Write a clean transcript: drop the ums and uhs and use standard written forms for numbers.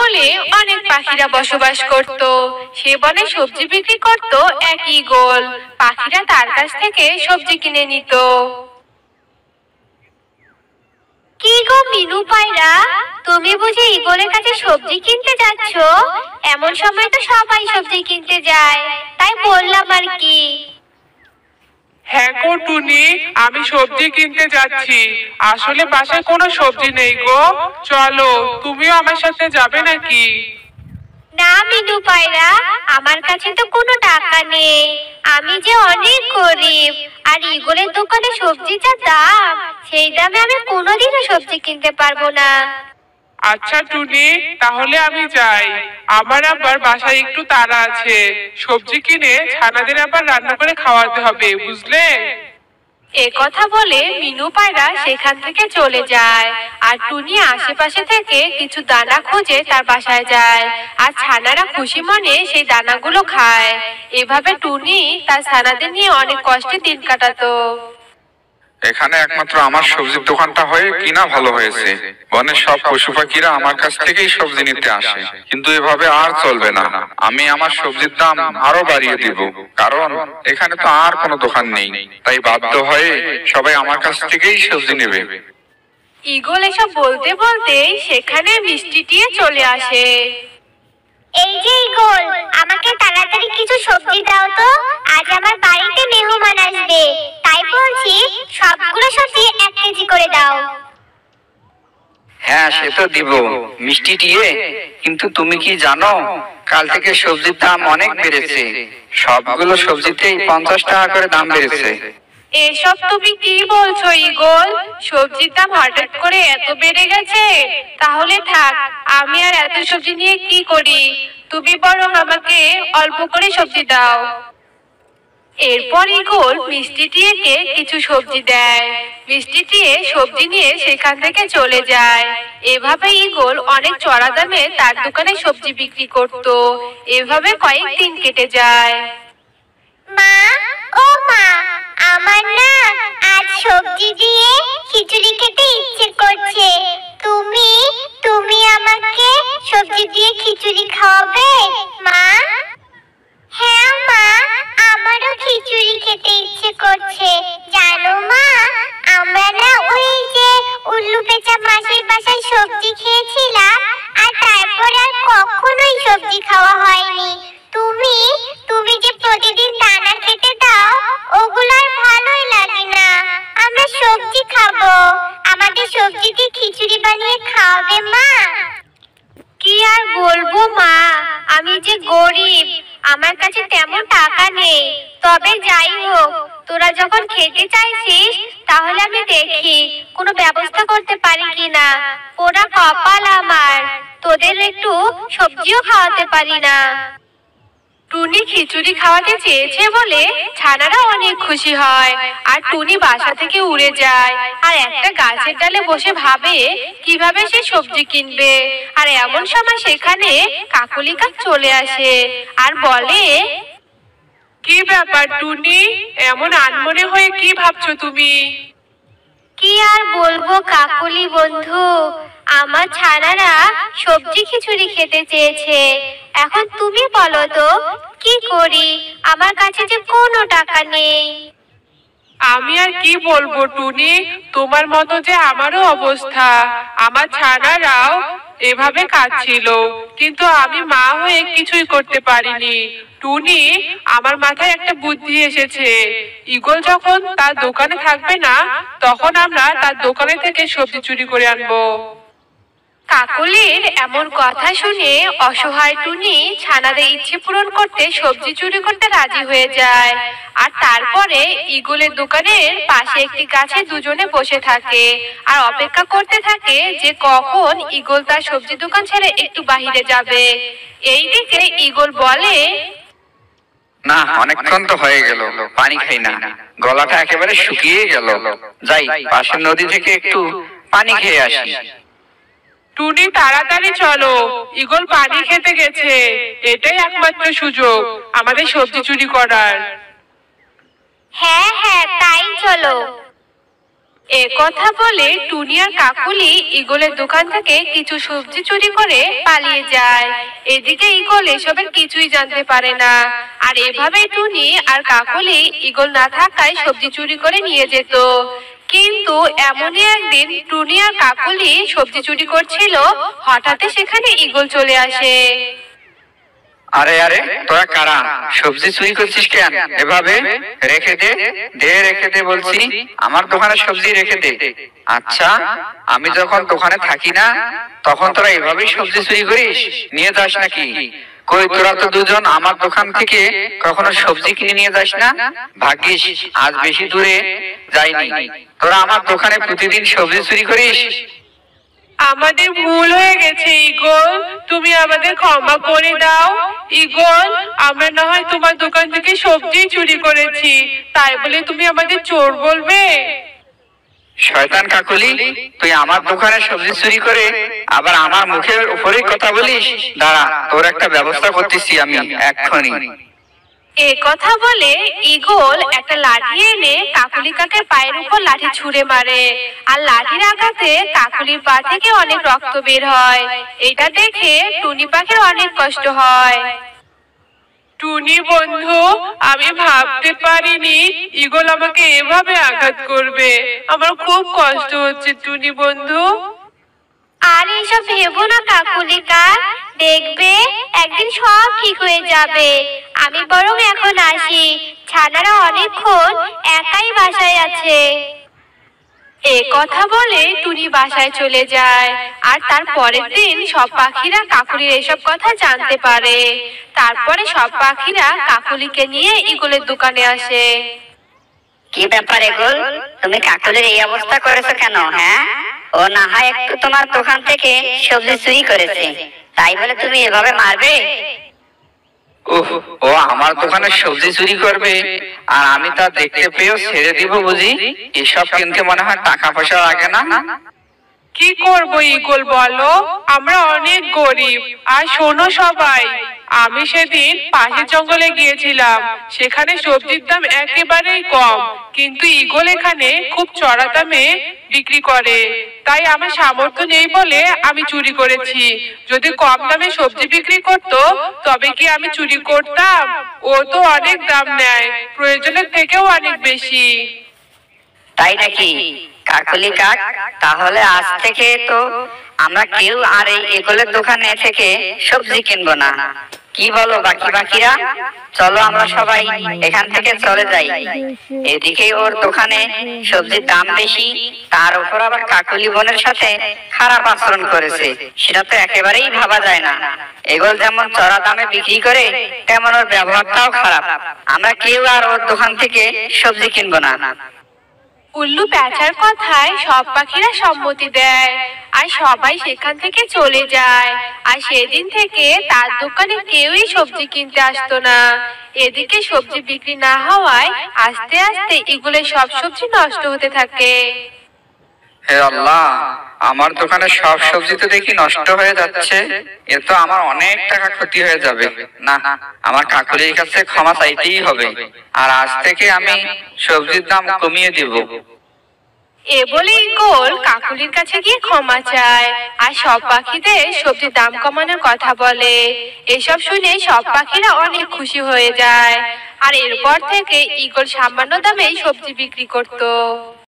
বলে অনেক পাখিরা বসবাস করত। সে বনে সবজি বিক্রি করত এক ঈগল। পাখিরা তার কাছ থেকে সবজি কিনে নিত। কি গো মিনু পায়রা, তুমি বুঝি ঈগলের কাছে সবজি কিনতে যাচ্ছ? এমন সময় তো সবাই সবজি কিনতে যায়, তাই বললাম আর কি। হ্যাঁ গো টুনি, আমি সবজি কিনতে যাচ্ছি। আসলে বাসায় কোনো সবজি নেই গো। চলো, তুমিও আমার সাথে যাবে নাকি? না মিনু পায়রা, আমার কাছে তো কোনো টাকা নেই। আমি যে অনেক গরিব, আর ঈগলের দোকানে সবজি যা দাম, সেই দামে আমি কোনোদিনও সবজি কিনতে পারবো না। আচ্ছা টুনি, তাহলে আমি যাই। আমার আবার বাসায় একটু তাড়া আছে। সবজি কিনে ছানাদের আবার রান্না করে খাওয়াতে হবে, বুঝলে? এ কথা বলে মিনু পায়রা সেখান থেকে চলে যায়। আর টুনি আশেপাশে থেকে কিছু দানা খুঁজে তার বাসায় যায়। আর ছানারা খুশি মনে সেই দানাগুলো খায়। এভাবে টুনি তার ছানাদের নিয়ে অনেক কষ্টে দিন কাটাতো। এখানে একমাত্র আমার সবজির দোকানটা হয়ে কিনা ভালো হয়েছে। বনের সব পশু পাখিরা আমার কাছ থেকেই সবজি নিতে আসে, কিন্তু এভাবে আর চলবে না। আমি আমার সবজির দাম আরো বাড়িয়ে দিব, কারণ এখানে তো আর কোনো দোকান নেই। তাই বাধ্য হয়ে সবাই আমার কাছ থেকেই সবজি নেবে। ঈগল এসব বলতে বলতে সেখানে মিষ্টি টিয়ে চলে আসে। এই যে ঈগল, আমাকে তাড়াতাড়ি কিছু সবজি দাও তো, আজ আমার বাড়িতে মেহমান আসবে। তাই বলছি, সবগুলো সবজি 1 কেজি করে দাও। হ্যাঁ, সে তো দিব মিষ্টি টিয়ে, কিন্তু তুমি কি জানো কাল থেকে সবজির দাম অনেক বেড়েছে। সবগুলো সবজিতেই 50 টাকা করে দাম বেড়েছে। এসব তুমি কি বলছো ঈগল? সবজির দাম হঠাৎ করে এত বেড়ে গেছে? তাহলে থাক, আমি আর এত সবজি নিয়ে কি করি? তুমি বরং আমাকে অল্প করে সবজি দাও। এরপর ঈগল মিষ্টি টিয়েকে কিছু সবজি দেয়। মিষ্টি টিয়ে সবজি নিয়ে সেখান থেকে চলে যায়। এভাবে ঈগল অনেক চড়া দামে তার দোকানে সবজি বিক্রি করত। এভাবে কয়েকদিন কেটে যায়। মা, ও মা, আমার না আজ সবজি দিয়ে খিচুড়ি খেতে ইচ্ছে করছে। তুমি তুমি আমাকে সবজি দিয়ে খিচুড়ি খাওয়াবে মা? হ্যাঁ মা, আমারও খিচুড়ি খেতে ইচ্ছে করছে। জানো মা, আমরা না ওই যে উল্লু পেঁচা মাসির বাসায় সবজি খেয়েছিলাম, আর তারপর আর কখনোই সবজি খাওয়া হয়নি। তুমি তুমি যে প্রতিদিন দানা খেতে দাও, ওগুলো আর ভালোই লাগে না। আমরা সবজি খাবো, আমাদের সবজি দিয়ে খিচুড়ি বানিয়ে খাওয়াবে মা? কি আর বলবো মা, আমি যে গরিব, আমার কাছে তেমন টাকা নেই। তবে যাই হোক, তোরা যখন খেতে চাইছিস, তাহলে আমি দেখি কোনো ব্যবস্থা করতে পারি কিনা। ওরা কপাল আমার, তোদের একটু সবজিও খাওয়াতে পারি না। টুনি খিচুড়ি খাওয়াতে চেয়েছে বলে ছানারা অনেক খুশি হয়। আর টুনি বাসা থেকে উড়ে যায় আর একটা গাছের ডালে বসে ভাবে কিভাবে সে সবজি কিনবে। আর এমন সময় সেখানে কাকলি কাক চলে আসে আর বলে, কি ব্যাপার টুনি, এমন আনমনে হয়ে কি ভাবছো তুমি? কি আর বলবো কাকলি বন্ধু, আমার ছানারা সবজি খিচুড়ি খেতে চেয়েছে। এখন তুমি বলো তো কি করি, আমার কাছে যে কোনো টাকা নেই। আমি আর কি বলবো টুনি, তোমার মতো যে আমারও অবস্থা। আমার ছানারাও এভাবে কাঁদছিল, কিন্তু আমি মা হয়ে কিছুই করতে পারিনি। টুনি, আমার মাথায় একটা বুদ্ধি এসেছে। ঈগল যখন তার দোকানে থাকবে না, তখন আমরা তার দোকানে থেকে সবজি চুরি করে আনবো। কাকলির এমন কথা শুনে অসহায় টুনি ছানাদের ইচ্ছে পূরণ করতে সবজি চুরি করতে রাজি হয়ে যায়। আর তারপরে ঈগলের দোকানের পাশে একটি গাছে দুজনে বসে থাকে আর অপেক্ষা করতে থাকে যে কখন ঈগল তার সবজি দোকান ছেড়ে একটু বাহিরে যাবে। এইদিকে ঈগল বলে, না, অনেকক্ষণ তো হয়ে গেল, পানি খাই না, গলাটা একেবারে শুকিয়ে গেল। যাই পাশের নদী থেকে একটু পানি খেয়ে আসি। টুনি, তাড়াতাড়ি চলো, ঈগল পানি খেতে গেছে। এটাই একমাত্র সুযোগ আমাদের সবজি চুরি করার। হ্যাঁ হ্যাঁ, তাই চলো। এ কথা বলে টুনি আর কাকুলি ঈগলের দোকান থেকে কিছু সবজি চুরি করে পালিয়ে যায়। এদিকে ঈগল এসবের কিছুই জানতে পারে না। আর এভাবে টুনি আর কাকুলি ঈগল না থাকায় সবজি চুরি করে নিয়ে যেত। কিন্তু এমনই একদিন টুনি আর কাকুলি সবজি চুরি করছিল, হঠাৎ সেখানে ঈগল চলে আসে। আরে আরে, তোরা কারা? সবজি চুরি করছিস কেন? এভাবে রেখে দে, রেখে দে বলছি। আমার দোকানে সবজি রেখে দে। আচ্ছা, আমি যখন দোকানে থাকি না তখন তোরা এভাবেই সবজি চুরি করিস? নিয়ে যাস নাকি? কই, তোরা তো দুজন আমার দোকান থেকে কখনো সবজি কিনে নিয়ে যাস না। ভাগ্যিস আজ বেশি দূরে যাইনি। তোরা আমার দোকানে প্রতিদিন সবজি চুরি করিস। আমাদের ভুল হয়ে গেছে ঈগল, তুমি আমাদের ক্ষমা করে দাও। ঈগল, আমরা না হয় তোমার দোকান থেকে সবজি চুরি করেছি, তাই বলে তুমি আমাদের চোর বলবে? শয়তান কাকুলি, তুই আমার দোকানে সবজি চুরি করে আবার আমার মুখের উপরেই কথা বলিস? দাঁড়া, তোর একটা ব্যবস্থা করতেছি আমি এক্ষুনি। এ কথা বলে ঈগল একটা লাঠি এনে কাকুলি কাকের পায়ের উপর লাঠি ছুঁড়ে মারে। আর লাঠির আঘাতে কাকুলির পা থেকে অনেক রক্ত বের হয়। এটা দেখে টুনি পাখির অনেক কষ্ট হয়। টুনি বন্ধু, আমি ভাবতে পারিনি ঈগল আমাকে এভাবে আঘাত করবে। আমার খুব কষ্ট হচ্ছে টুনি বন্ধু। আর এসব ভেবো না কাকুলি কাক, দেখবে একদিন সব ঠিক হয়ে যাবে। আমি বরং এখন আসি, ছানারা অনেকক্ষণ একাই বাসায় আছে। এ কথা বলে টুনি বাসায় চলে যায়। আর তার পরের দিন সব পাখিরা কাকুলির এসব কথা জানতে পারে। তারপরে সব পাখিরা কাকুলিকে নিয়ে ঈগলের দোকানে আসে। কি ব্যাপার ঈগল, তুমি কাকুলির এই অবস্থা করেছো কেন? হ্যাঁ, ও না হয় একটু তোমার দোকান থেকে সবজি চুরি করেছে, তাই বলে তুমি এভাবে মারবে? ও আমার দোকানে সবজি চুরি করবে আর আমি তা দেখতে পেয়েও ছেড়ে দিব বুঝি? এসব কিনতে মনে হয় টাকা পয়সা লাগে না। কি করব ঈগল বলো, আমরা অনেক গরিব। আর শোনো সবাই, আমি সেদিন পাশের জঙ্গলে গিয়েছিলাম, সেখানে সবজির দাম একেবারেই কম, কিন্তু ঈগল এখানে খুব চড়া দামে বিক্রি করে। তাই আমার সামর্থ্য নেই বলে আমি চুরি করেছি। যদি কম দামে সবজি বিক্রি করতো তবে কি আমি চুরি করতাম? ও তো অনেক দাম নেয়, প্রয়োজনের থেকেও অনেক বেশি। তাই নাকি? কাকুলি কাক, তাহলে আজ থেকে তো আমরা কেউ আর এই ঈগলের দোকানে থেকে সবজি কিনবো না। কি বলো বাকি বাকিরা? চলো আমরা সবাই এখান থেকে চলে যাই। এদিকে ওর দোকানে সবজির দাম বেশি, তার উপর আবার কাকুলি বোনের সাথে খারাপ আচরণ করেছে, সেটা তো একেবারেই ভাবা যায় না। ঈগল যেমন চড়া দামে বিক্রি করে, তেমন ওর ব্যবহারটাও খারাপ। আমরা কেউ আর ওর দোকান থেকে সবজি কিনবো না। উল্লু প্যাঁচার কথায় সব পাখিরা সম্মতি দেয় আর সবাই সেখান থেকে চলে যায়। আর সেদিন থেকে তার দোকানে কেউই সবজি কিনতে আসতো না। এদিকে সবজি বিক্রি না হওয়ায় আস্তে আস্তে ঈগলের সব সবজি নষ্ট হতে থাকে। হে আল্লাহ, আমার দোকানে সব সবজি তো দেখি নষ্ট হয়ে যাচ্ছে। এ তো আমার অনেক টাকা ক্ষতি হয়ে যাবে। না, আমার কাকুলির কাছে ক্ষমা চাইতেই হবে। আর আজ থেকে আমি সবজির দাম কমিয়ে দিব। এ বলে ঈগল কাকুলির কাছে গিয়ে ক্ষমা চায় আর সব পাখিদের সবজির দাম কমানোর কথা বলে। এসব শুনে সব পাখিরা অনেক খুশি হয়ে যায়। আর এরপর থেকে ঈগল সামান্য দামে সবজি বিক্রি করতো।